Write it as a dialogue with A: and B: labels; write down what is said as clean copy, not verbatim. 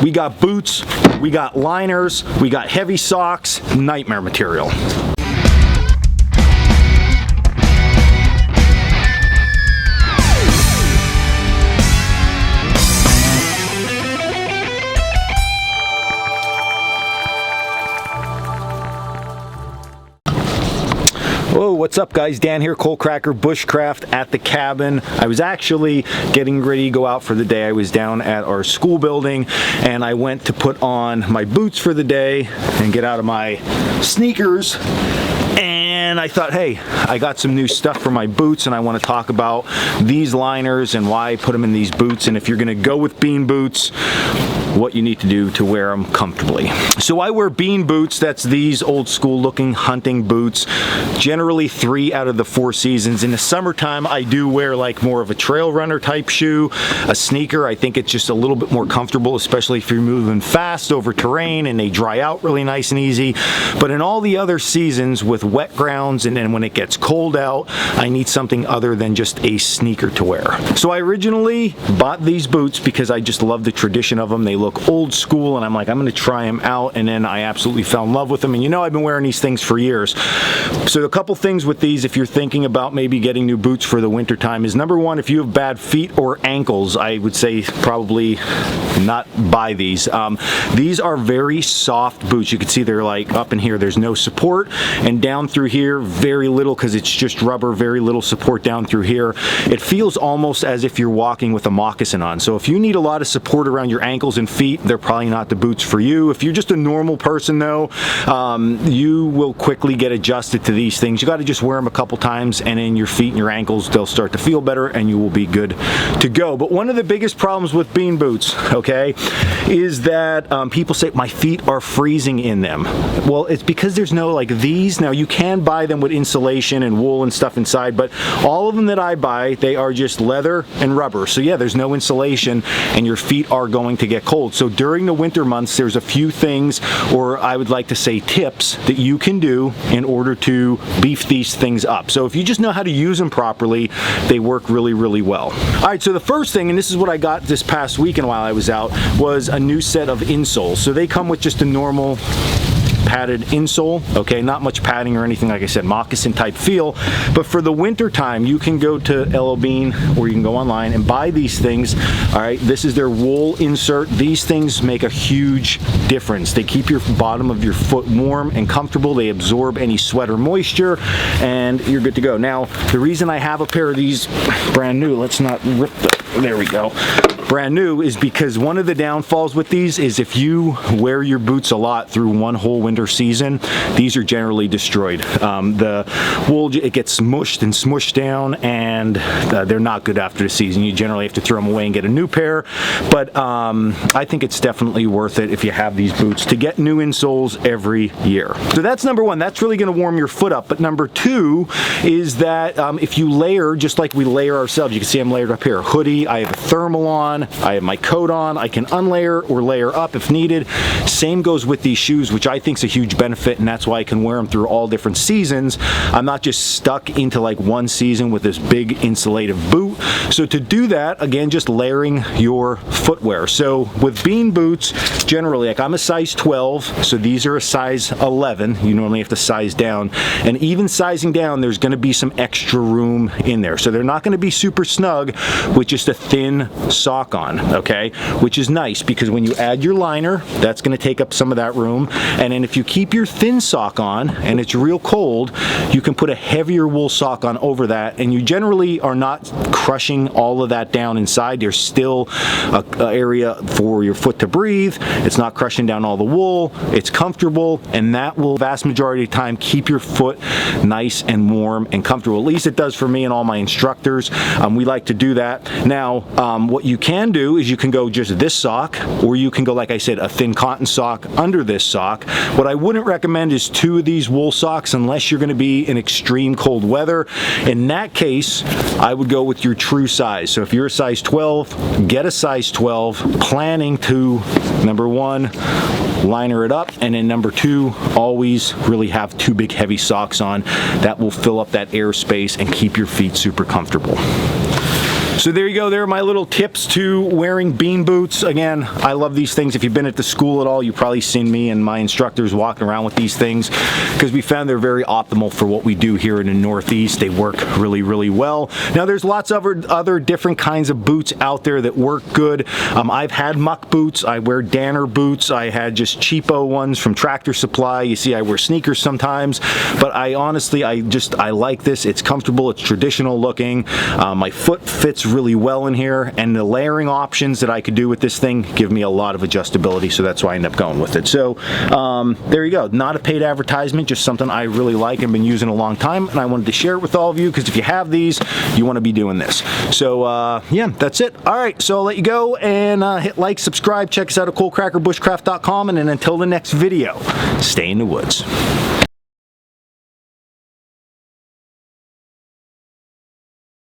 A: We got boots, we got liners, we got heavy socks, nightmare material. Whoa, what's up guys? Dan here, Coalcracker, Bushcraft at the cabin. I was actually getting ready to go out for the day. I was down at our school building and I went to put on my boots for the day and get out of my sneakers. And I thought, hey, I got some new stuff for my boots and I want to talk about these liners and why I put them in these boots, and if you're going to go with bean boots, what you need to do to wear them comfortably. So I wear bean boots. That's these old school looking hunting boots, generally 3 out of the 4 seasons. In the summertime I do wear like more of a trail runner type shoe, a sneaker. I think it's just a little bit more comfortable, especially if you're moving fast over terrain and they dry out really nice and easy. But in all the other seasons with wet grounds and then when it gets cold out, I need something other than just a sneaker to wear. So I originally bought these boots because I just love the tradition of them. They look old school and I'm like, I'm gonna try them out, and then I absolutely fell in love with them. And you know, I've been wearing these things for years. So a couple things with these, if you're thinking about maybe getting new boots for the winter time, is number one, if you have bad feet or ankles, I would say probably not buy these. These are very soft boots. You can see they're like up in here, there's no support, and down through here, very little, because it's just rubber, very little support down through here. It feels almost as if you're walking with a moccasin on. So if you need a lot of support around your ankles and feet, they're probably not the boots for you. If you're just a normal person though, you will quickly get adjusted to these things. You got to just wear them a couple times and in your feet and your ankles, they'll start to feel better and you will be good to go. But one of the biggest problems with bean boots, okay, is that people say my feet are freezing in them. Well, it's because there's no like these. Now you can buy them with insulation and wool and stuff inside, but all of them that I buy, they are just leather and rubber. So yeah, there's no insulation and your feet are going to get cold. So during the winter months, there's a few things, or I would like to say tips, that you can do in order to beef these things up. So if you just know how to use them properly, they work really, really well. All right, so the first thing, and this is what I got this past weekend while I was out, was a new set of insoles. So they come with just a normal padded insole, okay, not much padding or anything, like I said, moccasin type feel. But for the winter time, you can go to LL Bean or you can go online and buy these things. All right, this is their wool insert. These things make a huge difference. They keep your bottom of your foot warm and comfortable. They absorb any sweat or moisture, and you're good to go. Now, the reason I have a pair of these brand new, let's not rip there we go, brand new, is because one of the downfalls with these is if you wear your boots a lot through one whole winter season, these are generally destroyed. The wool, it gets smushed and smushed down, and they're not good after the season. You generally have to throw them away and get a new pair. But I think it's definitely worth it if you have these boots to get new insoles every year. So that's number one. That's really going to warm your foot up. But number two is that if you layer, just like we layer ourselves, you can see I'm layered up here. Hoodie, I have a thermal on, I have my coat on, I can unlayer or layer up if needed. Same goes with these shoes, which I think is a huge benefit, and that's why I can wear them through all different seasons. I'm not just stuck into like one season with this big insulative boot. So to do that, again, just layering your footwear. So with bean boots, generally, like I'm a size 12, so these are a size 11. You normally have to size down, and even sizing down, there's going to be some extra room in there. So they're not going to be super snug with just a thin sock on, okay, which is nice because when you add your liner, that's going to take up some of that room. And then if you keep your thin sock on and it's real cold, you can put a heavier wool sock on over that, and you generally are not crushing all of that down inside. There's still a area for your foot to breathe. It's not crushing down all the wool. It's comfortable, and that will vast majority of the time keep your foot nice and warm and comfortable. At least it does for me and all my instructors. We like to do that. Now, what you can do is you can go just this sock, or you can go, like I said, a thin cotton sock under this sock. What I wouldn't recommend is 2 of these wool socks unless you're going to be in extreme cold weather. In that case, I would go with your true size. So if you're a size 12, get a size 12, planning to, number one, liner it up, and then number two, always really have 2 big heavy socks on. That will fill up that airspace and keep your feet super comfortable. So there you go. There are my little tips to wearing bean boots. Again, I love these things. If you've been at the school at all, you've probably seen me and my instructors walking around with these things because we found they're very optimal for what we do here in the Northeast. They work really, really well. Now, there's lots of other different kinds of boots out there that work good. I've had muck boots. I wear Danner boots. I had just cheapo ones from Tractor Supply. You see, I wear sneakers sometimes, but I honestly, I like this. It's comfortable. It's traditional looking. My foot fits really well in here, and the layering options that I could do with this thing give me a lot of adjustability, so that's why I end up going with it. So there you go. Not a paid advertisement, just something I really like and been using a long time, and I wanted to share it with all of you because if you have these, you want to be doing this. So yeah, that's it. All right, so I'll let you go and hit like, subscribe, check us out at Coalcracker, Bushcraft.com, and then until the next video, stay in the woods.